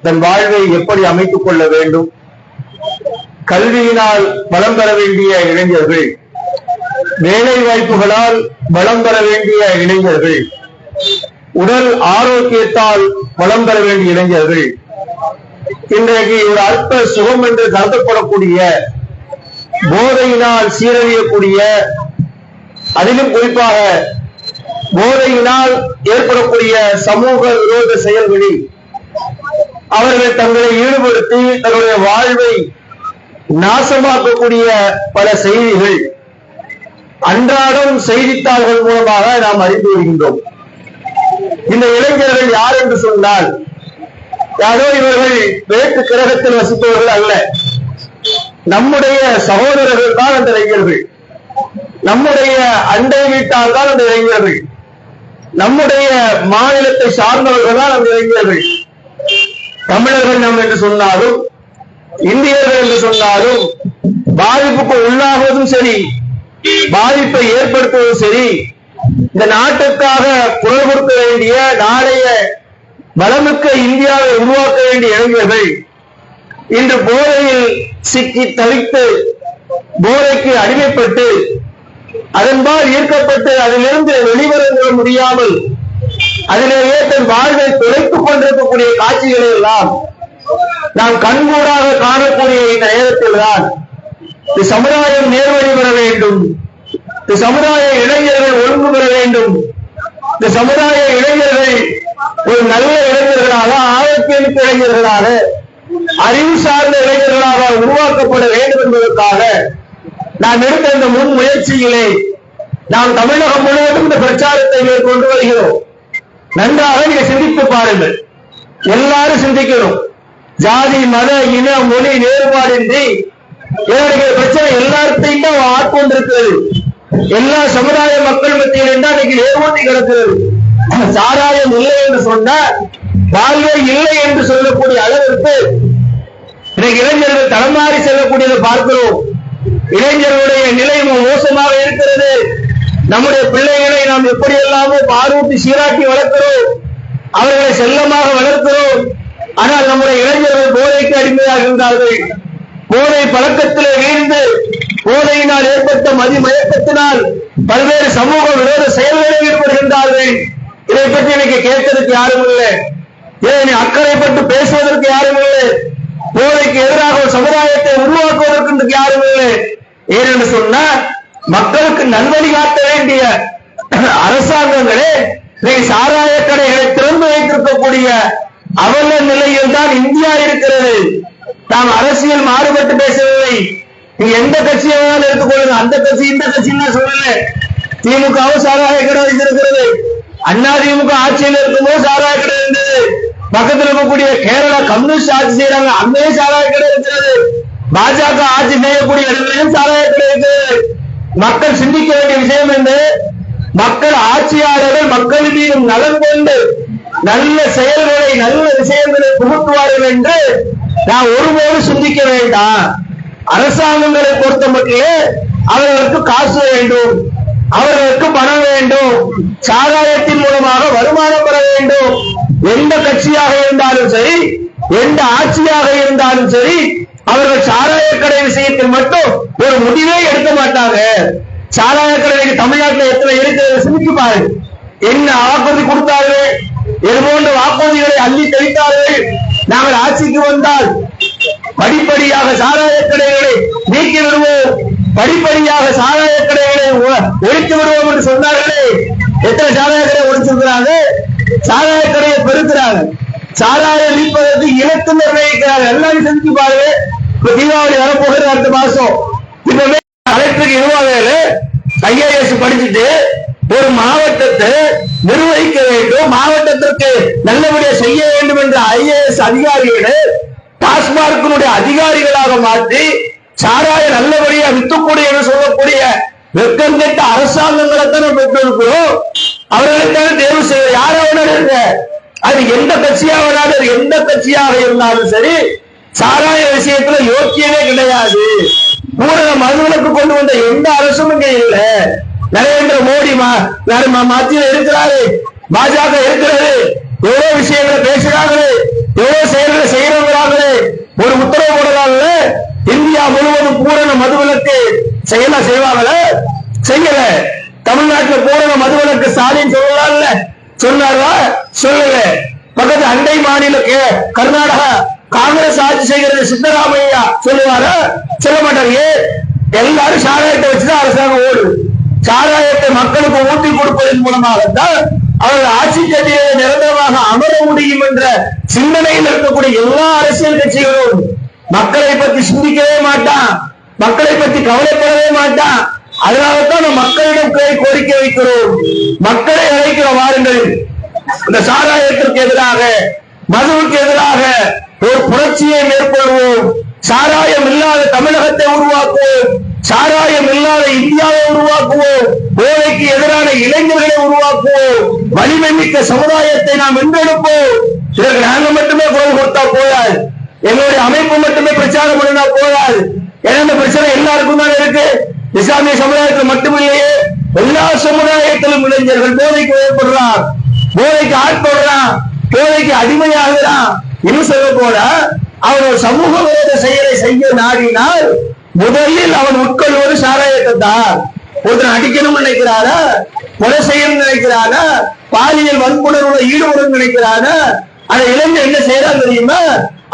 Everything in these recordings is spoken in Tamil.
தன் வாழ்வை எப்படி அமைத்துக் கொள்ள வேண்டும், கல்வியினால் வளம் பெற வேண்டிய இளைஞர்கள், வேலை வாய்ப்புகளால் வளம் பெற வேண்டிய இளைஞர்கள், உடல் ஆரோக்கியத்தால் வளம் பெற வேண்டிய இளைஞர்கள், இன்றைக்கு ஒரு அற்ப சுகம் என்று கருதப்படக்கூடிய போதையினால் சீரழியக்கூடிய, அதிலும் குறிப்பாக போதையினால் ஏற்படக்கூடிய சமூக விரோத செயல்களில் அவர்கள் தங்களை ஈடுபடுத்தி தன்னுடைய வாழ்வை நாசமாக்கக்கூடிய பல செய்திகள் அன்றாடம் செய்தித்தாள்கள் மூலமாக நாம் அறிந்து வருகின்றோம். இந்த இளைஞர்கள் யார் என்று சொன்னால், யாரோ இவர்கள் வேற்று கிரகத்தில் வசிப்பவர்கள் அல்ல, நம்முடைய சகோதரர்கள் தான் அந்த இளைஞர்கள், நம்முடைய அண்டை வீட்டால் தான் அந்த இளைஞர்கள், நம்முடைய மாநிலத்தை சார்ந்தவர்கள் தான் அந்த இளைஞர்கள். தமிழர்கள் நம் என்று சொன்னாலும், இந்தியர்கள் என்று சொன்னாலும், பாதிப்புக்கு உள்ளாகுவதும் சரி, பாதிப்பை ஏற்படுத்துவதும் சரி, இந்த நாட்டுக்காக குரல் கொடுக்க வேண்டிய, நாளைய வளமிக்க இந்தியாவை உருவாக்க வேண்டிய இளைஞர்கள் இன்று போதையில் சிக்கி தவித்து, போதைக்கு அடிமைப்பட்டு, அதன்பால் ஈர்க்கப்பட்டு அதிலிருந்து வெளிவர முடியாமல் அதிலேயே தன் வாழ்வை துளைத்துக் கொண்டிருக்கக்கூடிய காட்சிகளை எல்லாம் நாம் கண்கூடாக காணக்கூடிய இந்த நேரத்தில் தான் இந்த சமுதாயம் நேர்வழி பெற வேண்டும், இந்த சமுதாய இளைஞர்கள் ஒழுங்கு பெற வேண்டும், இந்த சமுதாய இளைஞர்கள் ஒரு நல்ல இளைஞர்களாக, ஆரோக்கியமிக்க இளைஞர்களாக, அறிவு சார்ந்த இளைஞர்களாக உருவாக்கப்பட வேண்டும் என்பதற்காக நாம் எடுத்த இந்த முன் முயற்சியிலே நாம் தமிழகம் முழுவதும் இந்த பிரச்சாரத்தை மேற்கொண்டு வருகிறோம். நன்றாக நீங்க சிந்தித்து பாருங்கள், எல்லாரும் சிந்திக்கணும். ஜாதி மத இன மொழி வேறுபாடின்றி என்னுடைய பிரச்சனை எல்லாத்தையும் தான் ஆட்கொண்டிருக்கிறது. எல்லா சமுதாய மக்கள் மத்தியில் தான் இன்னைக்கு ஏற்போட்டி கிடக்கிறது. சாராயம் இல்லை என்று சொன்ன, வாழ்வே இல்லை என்று சொல்லக்கூடிய அளவிற்கு இன்னைக்கு இளைஞர்கள் தடமாறி செல்லக்கூடியதை பார்க்கிறோம். இளைஞர்களுடைய நிலை மோசமாக இருக்கிறது. நம்முடைய பிள்ளைகளை நாம் எப்படி எல்லாமோ பாரூட்டி சீராட்டி வளர்க்கிறோம், அவர்களை செல்லமாக வளர்க்கிறோம். ஆனால் நம்முடைய இளைஞர்கள் போதைக்கு அடிமையாக இருந்தார்கள். போதை பழக்கத்திலே வீழ்ந்து, போதையினால் ஏற்பட்ட மதிமயக்கத்தினால் பல்வேறு சமூக விரோத செயல்களில் ஈடுபடுகின்றார்கள். இதை பற்றி எனக்கு கேட்பதற்கு யாரும் இல்லை, இதனை அக்கறைப்பட்டு பேசுவதற்கு யாரும் இல்லை, போதைக்கு எதிராக ஒரு சமுதாயத்தை உருவாக்குவதற்கு யாரும் இல்லை. ஏனென்று சொன்னா, மக்களுக்கு நல்வழி காட்ட வேண்டிய அரசாங்கங்களே சாராய கடைகளை திறந்து வைத்திருக்கக்கூடிய அவல நிலையில் தான் இந்தியா இருக்கிறது. நாம் அரசியல் மாறுபட்டு பேசவில்லை. நீங்க எந்த கட்சியாவது எடுத்துக்கொள்ளுங்க, அந்த கட்சி இந்த கட்சின்னு சொல்லல. திமுகவும் சாராய கடை வைத்திருக்கிறது, அண்ணா திமுக ஆட்சியில் இருக்கும்போது சாராய கடை இருந்தது. பக்கத்தில் இருக்கக்கூடிய கேரளா கம்யூனிஸ்ட் ஆட்சி செய்யறாங்க, அங்கேயும் சாராய கடை இருக்கிறது. பாஜக ஆட்சி செய்யக்கூடிய இடங்களிலும் சாராய கடை இருக்கிறது. மக்கள் சிந்திக்க வேண்டிய விஷயம் என்று, மக்கள் ஆட்சியாளர்கள் மக்கள் மீது நலன் கொண்டு நல்ல செயல்களை, நல்ல விஷயங்களை புகுத்துவார்கள் என்று நான் ஒருபோது சிந்திக்க வேண்டாம். அரசாங்கங்களை பொறுத்த மட்டுமே அவர்களுக்கு காசு வேண்டும், அவர்களுக்கு பணம் வேண்டும், சாராயத்தின் மூலமாக வருமானம் பெற வேண்டும். எந்த கட்சியாக இருந்தாலும் சரி, எந்த ஆட்சியாக இருந்தாலும் சரி, அவர்கள் சாராய கடை விஷயத்தில் மட்டும் ஒரு முடிவே எடுக்க மாட்டாங்க. சாராய கடைக்கு தமிழ்நாட்டில் எத்தனை இருக்கிறது சிந்திச்சு பாருங்க. என்ன வாக்குறுதி கொடுத்தார்கள், இது போன்ற வாக்குறுதிகளை அள்ளி தெளித்தார்கள். நாங்கள் ஆட்சிக்கு வந்தால் படிப்படியாக சாராய கடைகளை நீக்கி விடுவோம், படிப்படியாக சாராய கடைகளை ஒழித்து விடுவோம் என்று சொன்னார்களே. எத்தனை சாராய கடை ஒழிச்சிருக்கிறாங்க, சாராய கடையை பெருக்கிறாங்க, சாராயம் நீப்பதற்கு இலக்கு நிர்ணயிக்கிறாங்க. எல்லாரும் செஞ்சு பாருங்க. இப்ப தீபாவளி வரப்போகிறது அடுத்த மாசம். இப்பவே கலெக்டருக்கு இருவாங்க IAS படிச்சுட்டு ஒரு மாவட்டத்தை நிர்வகிக்க வேண்டும், மாவட்டத்திற்கு நல்லபடியா செய்ய வேண்டும் என்ற IAS அதிகாரிகளை டாஸ்மார்க்கினுடைய அதிகாரிகளாக மாற்றி சாராய நல்லபடியா வித்துக்கூடிய சொல்லக்கூடிய வெக்கம் கெட்ட அரசாங்கங்களை தான் பெற்றிருக்கிறோம். அவர்களைத்தான தேர்வு செய்ய யாராவது அது எந்த கட்சியாக எந்த கட்சியாக இருந்தாலும் சரி, சாராய விஷயத்துல யோக்கியமே கிடையாது. ஊரக மதுவிலக்கு கொண்டு வந்த எந்த அரசும் இங்க இல்ல. நரேந்திர மோடி மத்தியில் இருக்கிறாரு, பாஜக இருக்கிறது, எவ்வளவு விஷயங்களை பேசுறாங்க, எவ்வளவு செயல்களை இந்தியா முழுவதும் பூரண மதுவிலக்கு செய்வாங்கல்ல, செய்யல. தமிழ்நாட்டில் பூரண மதுவிலக்கு ஸ்டாலின் சொல்லல, சொன்னாரா? சொல்லல. பக்கத்து அண்டை மாநில கர்நாடகா காங்கிரஸ் ஆட்சி செய்கிறது சித்தராமையா சொல்லுவாரா? சொல்ல மாட்டாரு. எல்லாரும் சாராயத்தை வச்சுதான் அரசாங்கம் ஓடுது. சாராயத்தை மக்களுக்கு ஊட்டி கொடுப்பதன் மூலமாகத்தான் அவர்கள் ஆட்சி கட்டியை நிரந்தரமாக அமர முடியும் என்ற சிந்தனையில் இருக்கக்கூடிய எல்லா அரசியல் கட்சிகளும் மக்களை பற்றி சிந்திக்கவே மாட்டான், மக்களை பற்றி கவலைப்படவே மாட்டான். அதனால்தான் நம்ம மக்களிடம் கோரிக்கை வைக்கிறோம், மக்களை அழைக்கிற வாருங்கள், இந்த சாராயத்திற்கு எதிராக மதுவுக்கு எதிராக ஒரு புரட்சியை மேற்கொள்வோம். சாராயம் இல்லாத தமிழகத்தை உருவாக்குவோம், சாராயம் இல்லாத இந்தியாவை உருவாக்குவோம், போதைக்கு எதிரான இளைஞர்களை உருவாக்குவோம், வலிமை மிக்க சமுதாயத்தை நாம் வென்றெடுப்போம். இதற்கு நாங்கள் மட்டுமே குரல் கொடுத்தா போதாது, எங்களுடைய அமைப்பு மட்டுமே பிரச்சாரம் பண்ணினா போதாது. ஏன்னா இந்த பிரச்சனை எல்லாருக்கும் தான் இருக்கு. இஸ்லாமிய சமுதாயத்தில் மட்டுமில்லையே, எல்லா சமுதாயத்திலும் இளைஞர்கள் போதைக்கு ஏற்படுறான், போதைக்கு ஆட்படுறான், போதைக்கு அடிமையாகிறான். இன்னும் சொல்ல போல அவன் ஒரு சமூக விரோத செயலை செய்ய நாடினால் முதலில் அவன் உட்கொள்வது சாராயத்தை தான். ஒருத்தன் அடிக்கணும்னு நினைக்கிறானா, கொலை செய்யணும்னு நினைக்கிறானா, பாலியல் வன்புணர்வுல ஈடுபடும் நினைக்கிறானா, அந்த இளைஞர் என்ன செய்யறான் தெரியுமா?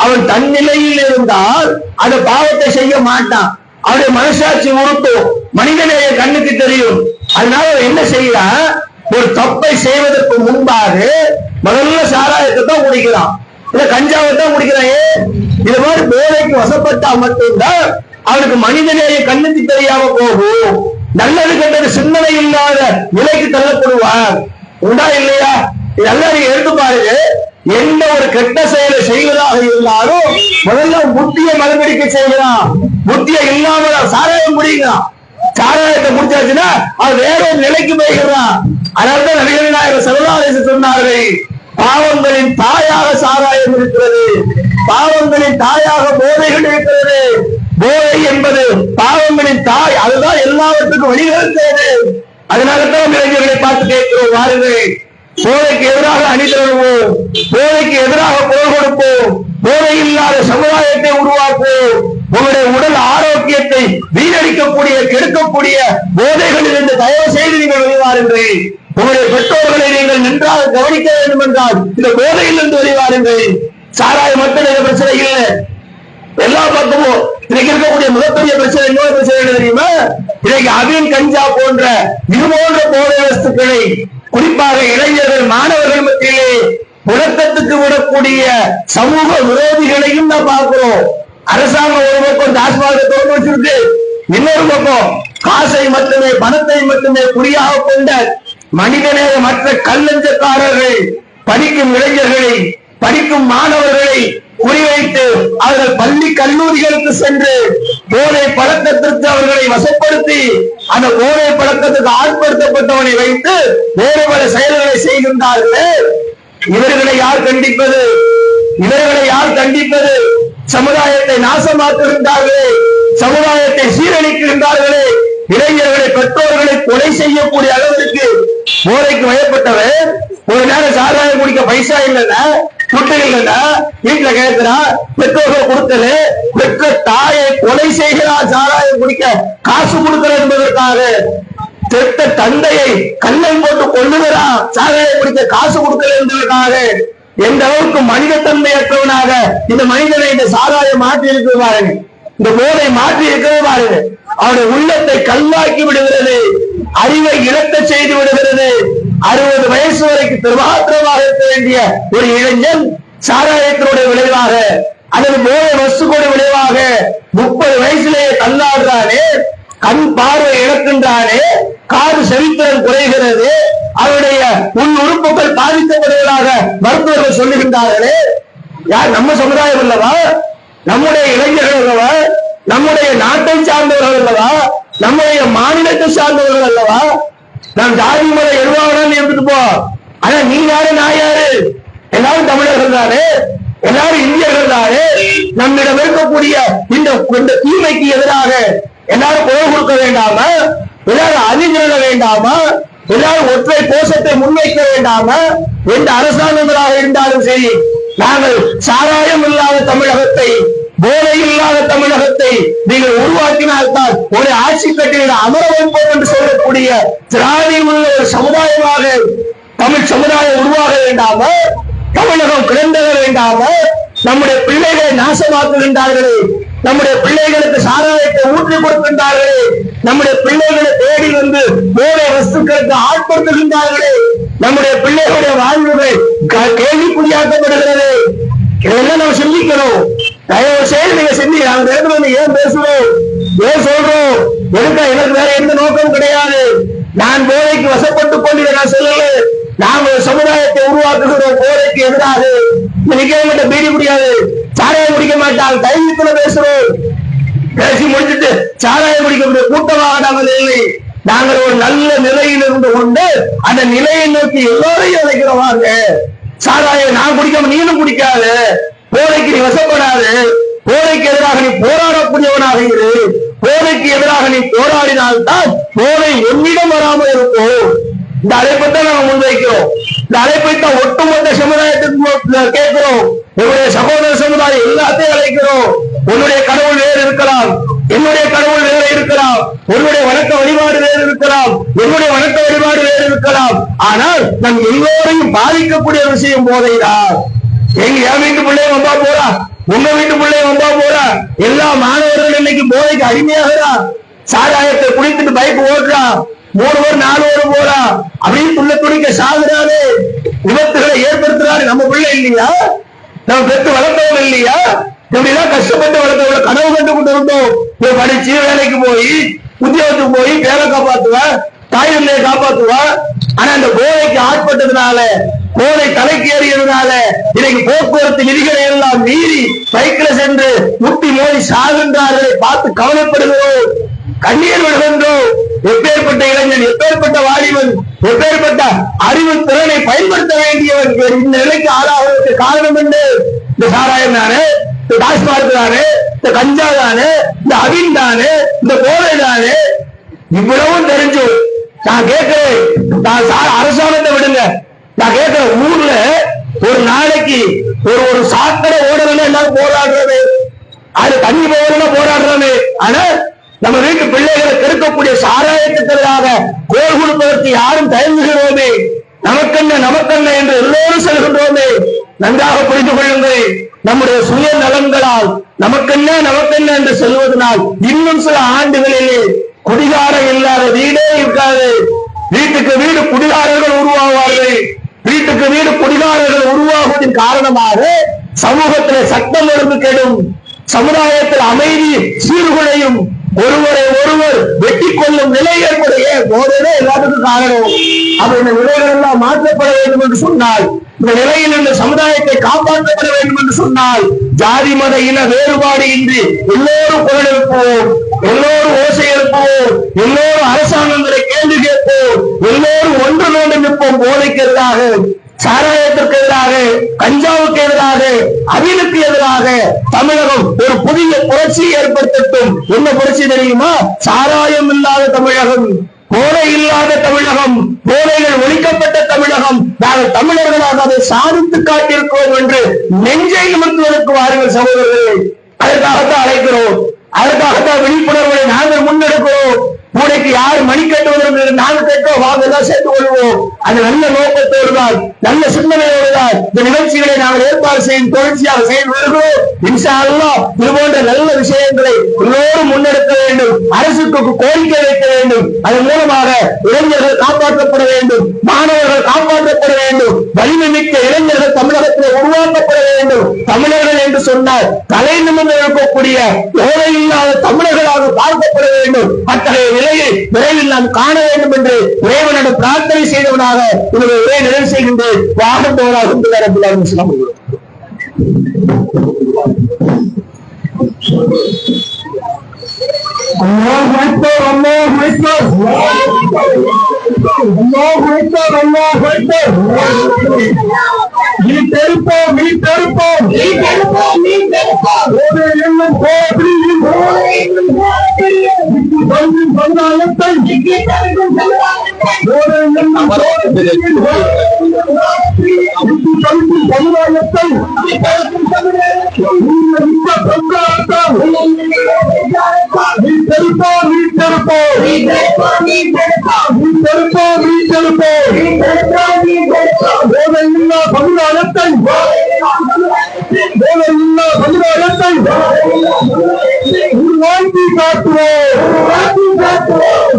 அவன் தன் நிலையில் இருந்தால் அந்த பாவத்தை செய்ய மாட்டான். அவருடைய மனசாட்சி உறுப்பும் மனிதனைய கண்ணுக்கு தெரியும். அதனால என்ன செய்யறான்? ஒரு தப்பை செய்வதற்கு முன்பாக முதல்ல சாராயத்தை தான் குடிக்கிறான், இல்ல கஞ்சாவை தான் குடிக்கிறான். இது மாதிரி போதைக்கு வசப்பட்டா மட்டும்தான் அவனுக்கு மனிதநேய கண்ணுக்கு தெரியாம போகும், நல்லது கெட்டது சிந்தனை இல்லாத நிலைக்கு தள்ளப்படுவார். உண்டா இல்லையா? இதெல்லாம் நீங்க எடுத்து பாருங்க. எந்த ஒரு கெட்ட செயலை செய்வதாக இருந்தாலும் முதல்ல புத்தியை மறுபடிக்க செய்கிறான், புத்தியை இல்லாமல் சாராயம் குடிக்கிறான். சாராயத்தை குடிச்சாச்சுன்னா அது வேற ஒரு நிலைக்கு போய்கிறான். அதனால்தான் நபிகள் நாயகம் ஸல்லல்லாஹு அலைஹி வஸல்லம் சொன்னார்கள், பாவங்களின் தாயாக சாராயம் இருக்கிறது, பாவங்களின் தாயாக போதைகள் இருக்கிறது. போதை என்பது பாவங்களின் தாய், அதுதான் எல்லாவற்றுக்கும் வழிவகுக்கிறது. அதனால்தான் இளைஞர்களை பார்த்து கேட்கிறோம், வாருங்கள், போதைக்கு எதிராக அணிதிரள்வோம், போதைக்கு எதிராக குரல் கொடுப்போம், போதை இல்லாத சமுதாயத்தை உருவாக்குவோம். உங்களுடைய உடல் ஆரோக்கியத்தை வீணடிக்கக்கூடிய கெடுக்கக்கூடிய போதைகளில் இருந்து தயவு செய்து நீங்கள் வெளிவாருங்கள். உங்களுடைய பெற்றோர்களை நீங்கள் நன்றாக கவனிக்க வேண்டும் என்றால் இந்த போதையில் இருந்து வெளிவாருங்கள். சாராயம் மட்டும் இந்த பிரச்சனை இல்லை, எல்லா பக்கமும் இன்னைக்கு இருக்கக்கூடிய மிகப்பெரிய பிரச்சனை இன்னொரு பிரச்சனை என்ன தெரியுமா? இன்னைக்கு அபின் கஞ்சா போன்ற இது போன்ற போதை வஸ்துக்களை குறிப்பாக இளைஞர்கள் மாணவர்கள் மத்தியிலே புழக்கத்துக்கு விடக்கூடிய சமூக விரோதிகளையும் நான் பார்க்கிறோம். அரசாங்கம் ஒரு பக்கம் டாஸ்மாக திறந்து வச்சிருக்கு, இன்னொரு பக்கம் காசை மட்டுமே பணத்தை மட்டுமே குறியாக கொண்ட மனிதநேய மற்ற கல்லஞ்சக்காரர்கள் படிக்கும் இளைஞர்களை படிக்கும் மாணவர்களை குறிவைத்து அவர்கள் பள்ளி கல்லூரிகளுக்கு சென்று போதை பழக்கத்திற்கு அவர்களை வசப்படுத்தி அந்த போதை பழக்கத்துக்கு ஆட்படுத்தப்பட்டவனை வைத்து வேறு பல செயல்களை செய்கின்றார்கள். இவர்களை யார் கண்டிப்பது? இவர்களை யார் கண்டிப்பது? சமுதாயத்தை நாசமாக்குகின்றார்களே, சமுதாயத்தை சீரழிக்கின்றார்களே, இளைஞர்களை பெற்றோர்களை கொலை செய்யக்கூடிய அளவிற்கு போதைக்கு வயப்பட்டவர் ஒரு நேரம் சாராயம் குடிக்க பைசா இல்லைன்னா துட்டு இல்லைன்னா வீட்டுல கேட்கிறா, பெற்றோர்கள் கொடுத்தது, பெற்ற தாயை கொலை செய்கிறார் சாராயம் குடிக்க காசு கொடுக்கிற என்பதற்காக, பெற்ற தந்தையை கல்லை போட்டு கொள்ளுகிறான் சாராயம் குடிக்க காசு கொடுக்கல என்பதற்காக. எந்த அளவுக்கு மனிதத்தன்மையற்றவனாக இந்த மனிதனை இந்த சாராயம் மாற்றி இருக்கிறது பாருங்க, இந்த போதை மாற்றி இருக்கிறது பாருங்க. அவருடைய உள்ளத்தை கல்லாக்கி விடுகிறது, அறிவை இழக்க செய்து விடுகிறது. 60 வயசு வரைக்கும் திருமாத்திரமாக இருக்க வேண்டிய ஒரு இளைஞன் சாராயத்தினுடைய விளைவாக அல்லது போதை வஸ்துக்களுடைய விளைவாக 30 வயசுலேயே தள்ளாடுறானே, கண் பார்வை இழக்கின்றானே, காது செவித்திறன் குறைகிறது, அவருடைய உள் உறுப்புகள் பாதிக்கப்படுவதாக மருத்துவர்கள் சொல்லுகின்றார்களே. யார்? நம்ம சமுதாயம் அல்லவா, நம்முடைய இளைஞர்கள் அல்லவா, நம்முடைய நாட்டை சார்ந்தவர்கள் அல்லவா, நம்முடைய மாநிலத்தை சார்ந்தவர்கள் அல்லவா. நாம் ஜாதி முறை எழுவாங்கன்னு இருந்துட்டு போ, ஆனா நீ யாரு நான் யாரு? எல்லாரும் தமிழர்கள் தானே, எல்லாரும் இந்தியர்கள் தானே. நம்மிடம் இருக்கக்கூடிய இந்த தீமைக்கு எதிராக எல்லாரும் குரல் கொடுக்க வேண்டாமா? எல்லாரும் அணிதிரள வேண்டாமா? எல்லாரும் ஒற்றை கோஷத்தை முன்வைக்க வேண்டாமா? எந்த அரசாங்கங்களாக இருந்தாலும் சரி, நாங்கள் சாராயம் இல்லாத தமிழகத்தை, போதை இல்லாத தமிழகத்தை நீங்கள் உருவாக்கினால்தான் ஒரு ஆட்சி கட்டில் அமர வைப்போம் என்று சொல்லக்கூடிய திராவிட உள்ள ஒரு சமுதாயமாக தமிழ் சமுதாயம் உருவாக வேண்டாம, தமிழகம் கிடந்தக வேண்டாம, நம்முடைய பிள்ளைகளை நாசமாக்குகின்றார்களே, நம்முடைய பிள்ளைகளுக்கு சாராயத்தை ஊற்றி கொடுக்கின்றார்களே, நம்முடைய பிள்ளைகளை தேடி வந்து போதை வஸ்துக்களுக்கு ஆட்படுத்துகின்றார்களே, நம்முடைய பிள்ளைகளுடைய வாழ்வுகள் கேள்விக்குறியாக்கப்படுகிறது. இதெல்லாம் நம்ம சிந்திக்கணும். தயவு செய்து நீங்க சிந்திக்க. நாங்க வந்து ஏன் பேசுறோம், ஏன் சொல்றோம், எனக்கு வேற எந்த நோக்கம் கிடையாது. நான் போதைக்கு வசப்பட்டுக் கொண்டு நான் சொல்லல. நாம் ஒரு சமுதாயத்தை உருவாக்குகிறோம் போதைக்கு எதிராக. நிக்க பீடி முடியாது, சாராயம் குடிக்க மாட்டாங்க, தைரியத்துல பேசுறோம். பேசி முடிச்சுட்டு சாராயம் குடிக்க கூட்டமாக நாங்கள் இல்லை. நாங்கள் ஒரு நல்ல நிலையில் இருந்து கொண்டு அந்த நிலையை நோக்கி எல்லோரையும் அழைக்கிறவாங்க. சாராயம் நான் குடிக்காம நீனும் குடிக்காது, போதைக்கு நீ வசப்படாது, போதைக்கு எதிராக நீ போராடக்கூடியவனாக இரு. போதைக்கு எதிராக நீ போராடினால்தான் போதை என்னிடம் வராமல் இருக்கும். இந்த அழைப்பை தான் நாங்கள் முன்வைக்கிறோம். இந்த அழைப்பை தான் ஒட்டுமொத்த சமுதாயத்துக்கு கேட்கிறோம். என்னுடைய சகோதர சமுதாயம் எல்லாத்தையும் அழைக்கிறோம். உன்னுடைய கடவுள் வேறு இருக்கலாம், என்னுடைய கடவுள் வேறு இருக்கலாம், உன்னுடைய வணக்க வழிபாடு வேறு இருக்கலாம், என்னுடைய வணக்க வழிபாடு வேறு இருக்கலாம். ஆனால் நம் எல்லோரையும் பாதிக்கக்கூடிய விஷயம் போதைதான். எங்க என் வீட்டு பிள்ளைய வந்தா போறா, உங்க வீட்டு பிள்ளைய வந்தா போறா. எல்லா மாணவர்கள் இன்னைக்கு போதைக்கு அடிமையாகிறா. சாராயத்தை குடித்துட்டு பைக் ஓட்டுறா, 3 பேர் 4 பேர் போறா, அப்படின்னு புள்ள துடிக்க சாகுறாரு, விபத்துகளை ஏற்படுத்துறாரு. நம்ம பிள்ளை இல்லையா? நம்ம பெற்று வளர்த்தவங்க இல்லையா? இப்படிதான் கஷ்டப்பட்டு வளர்த்தவங்க கனவு கண்டு கொண்டு இருந்தோம். படிச்சு வேலைக்கு போய் உத்தியோகத்துக்கு போய் பேரை காப்பாத்துவா, தாய் பிள்ளையை காப்பாத்துவா. ஆனா அந்த போதைக்கு ஆட்பட்டதுனால, போதை தலைக்கு ஏறியதுனால இன்னைக்கு போக்குவரத்து விதிகளை எல்லாம் மீறி பைக்ல சென்று முட்டி மோதி சாகின்றார்களை பார்த்து கவலைப்படுகிறோம், கண்ணீர் விடுகின்றோம். எப்பேற்பட்ட இளைஞன், எப்பேற்பட்ட வாலிபன், எப்பேற்பட்ட அறிவு திறனை பயன்படுத்த வேண்டியவன் இந்த நிலைக்கு ஆளாவதற்கு காரணம் என்ன? இந்த சாராயம் தானே, இந்த டாஸ்மார்க் தானே, இந்த கஞ்சா தானே, இந்த அபின் தானே, இந்த போதை தானே. இவ்வளவும் தெரிஞ்சும் நான் கேட்கிறேன், அரசாங்கத்தை விடுங்க, நான் கேட்கிறேன், ஊர்ல ஒரு நாளைக்கு ஒரு சாக்கடை ஓடணும்னா எல்லாரும் போராடுறது, அது தண்ணி போகணும்னா போராடுறது. ஆனா நம்ம வீட்டு பிள்ளைகளை கெடுக்கக்கூடிய சாராயத்துக்கு எதிராக கோல் கொடுப்பதற்கு யாரும் தயங்குகிறோமே, நமக்கென்ன என்று எல்லோரும் செல்கின்றோமே. நன்றாக புரிந்து கொள்ளுங்கள். நம்முடைய சுய நலன்களால் நமக்கென்ன என்று செல்வதனால் இன்னும் சில ஆண்டுகளிலே குடிகாரம் இல்லாத வீடே இருக்காது. வீட்டுக்கு வீடு குடிகாரர்கள் உருவாவார்கள். வீட்டுக்கு வீடு குடிகாரர்கள் உருவாகுவதன் காரணமாக சமூகத்தில் சட்டம் ஒழுங்கு கெடும், சமுதாயத்தில் அமைதி சீர்குலையும், ஒருவர் வெட்டி கொள்ளும் நிலை ஏற்படைய போதே எல்லாத்துக்கும் காரணம். அப்ப இந்த நிலைகள் எல்லாம் மாற்றப்பட வேண்டும் என்று சொன்னால், இந்த நிலையில் இந்த சமுதாயத்தை காப்பாற்றப்பட வேண்டும் என்று சொன்னால், ஜாதி மத இன வேறுபாடு இன்றி எல்லோரும் குரல் எழுப்புவோம், எல்லோரும் ஓசை எழுப்புவோம், எல்லோரும் அரசாங்கங்களை கேள்வி கேட்போம், எல்லோரும் ஒன்று நோண்டு நிற்போம். போதைக்கு எதிராக, சாராயத்திற்கு எதிராக, கஞ்சாவுக்கு எதிராக, அபினுக்கு எதிராக தமிழகம் ஒரு புதிய புரட்சி ஏற்படுத்தட்டும். என்ன புரட்சி தெரியுமா? சாராயம் இல்லாத தமிழகம், போதை இல்லாத தமிழகம், போதைகள் ஒழிக்கப்பட்ட தமிழகம். நாங்கள் தமிழர்களாக அதை சாதித்து காட்டியிருக்கிறோம் என்று நெஞ்சை நிமிர்த்துவதற்கு வாருங்கள் சகோதரர்களே. அதற்காகத்தான் அழைக்கிறோம், அதற்காகத்தான் விழிப்புணர்வுகளை நாங்கள் முன்னெடுக்கிறோம். மூளைக்கு யார் மணி கட்டுவதற்கு நாங்கள் கட்டோம், வாங்கதான் சேர்த்து கொள்வோம். அது நல்ல நோக்கத்தோடுதான், நல்ல சிந்தனையோடுதான் இந்த நிகழ்ச்சிகளை நாங்கள் ஏற்பாடு செய்யும் தொடர்ச்சியாக செய்து வருகிறோம். இன்ஷா அல்லாஹ் இது போன்ற நல்ல விஷயங்களை எல்லோரும் முன்னெடுக்க வேண்டும், அரசுக்கு கோரிக்கை வைக்க வேண்டும். அதன் மூலமாக இளைஞர்கள் காப்பாற்றப்பட வேண்டும், மாணவர்கள் காப்பாற்றப்பட வேண்டும், வலிமை மிக்க இளைஞர்கள் தமிழகத்தில் உருவாக்கப்பட வேண்டும். தமிழர்கள் என்று சொன்னால் தலை நிமிர்ந்து இருக்கக்கூடிய போதை இல்லாத தமிழர்களாக பார்க்கப்பட வேண்டும். அத்தகைய நிலையை விரைவில் நாம் காண வேண்டும் என்று இறைவனிடம் பிரார்த்தனை செய்தவனாக உங்களை ஒரே நிறைவு செய்கின்றேன். வாகத்தவராக சமுதாயத்தை அழுத்தம் மீட்டெடுப்போம் மீட்டெடுப்போம் மீட்டெடுப்போம் மீட்டெடுப்போம் போதையில்லா சமுதாயத்தை போதையில்லா சமுதாயத்தை உருவாக்கி காட்டுவோம்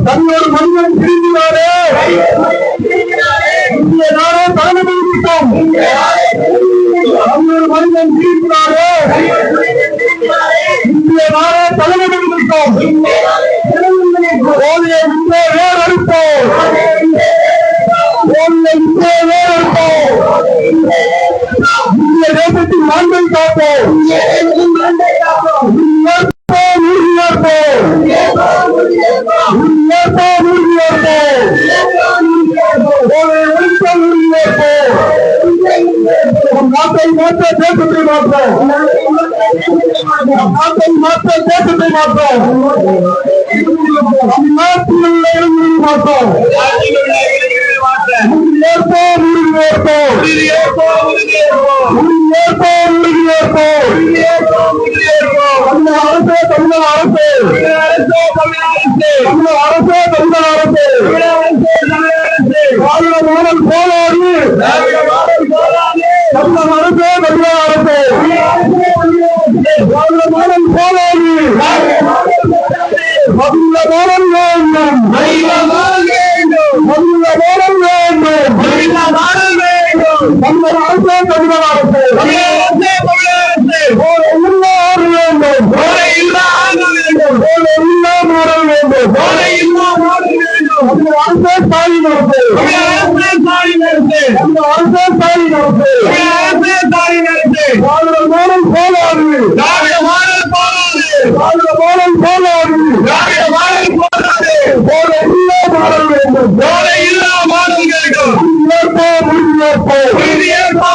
தன்னொரு மனிதன் பிரிந்தாரே இந்திய நாடே தலைமை விட்டோம் தன்னொரு மனிதன் பிரிந்தாரே இந்திய நாடே தலைமை விட்டோம் போதையை இன்றே வேறறுப்போம் போதையை இன்றே வேறறுப்போம் இந்திய தேசத்தின் மாண்பை காப்போம் நாட்டை மாற்ற தேசத்தை மாற்றோம் நாட்டை மாற்ற தேசத்தை மாற்றோம் நாட்டில் உள்ள இளைஞர்களை மாற்றோம் உறுதியேற்போம் உறுதியேற்போம் அரசே தமிழக அரசே தமிழக அரசே தமிழக அரசே திராவிட மாடல் போராடி தமிழக அரசே தமிழக அரசே திராவிட மாடல் போராடி மதுள்ள மாடல் வேண்டும் மதுள்ள மாடல் வேண்டும் தமிழக அரசே தமிழக அரசே போதையில்லாமல் வேண்டும் போதையில்லாமல் வேண்டும் அரசே தாய் நடத்து அரசே தாய் நடத்து திராவிட மாடல் போராடு போதையில்லா மாடல் வேண்டும் இறுதியாக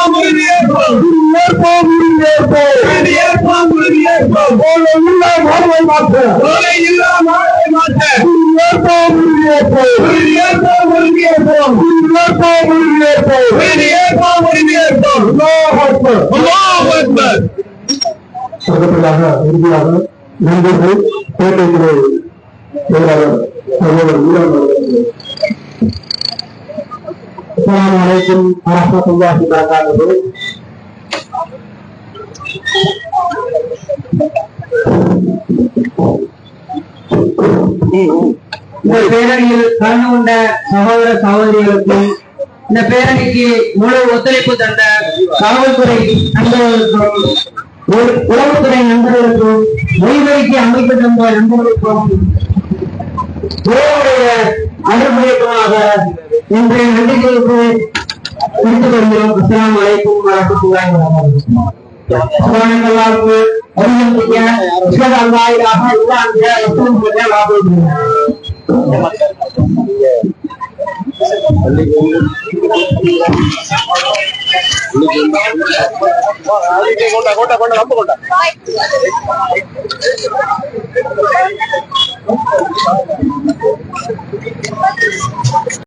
நண்பர்கள் பேட்டைகளை அஸ்ஸலாமு அலைக்கும் வரஹ்மத்துல்லாஹி வபரகாத்துஹு. இந்த பேரணியில் கலந்து கொண்ட சகோதர சகோதரிகளுக்கும் இந்த பேரணிக்கு முழு ஒத்துழைப்பு தந்த காவல்துறை நண்பர்களுக்கும் உளவுத்துறை நண்பர்களுக்கும் மொழிபெயர்ச்சி அமைப்பு தந்த நண்பர்களுக்கும் அனுபவமாக இன்றைய நன்றிகளுக்கு எடுத்துக் கொள்கிறோம். அஸ்ஸலாமு அலைக்கும் வரஹ்மத்துல்லாஹி வபரகாத்துஹு. சுப்ஹானல்லாஹு வபிஹம்திஹி அஷ்ஹது அன் லா இலாஹா இல்லா அன்த அஸ்தக்ஃபிருக வ அத்தூபு இலைஹ்.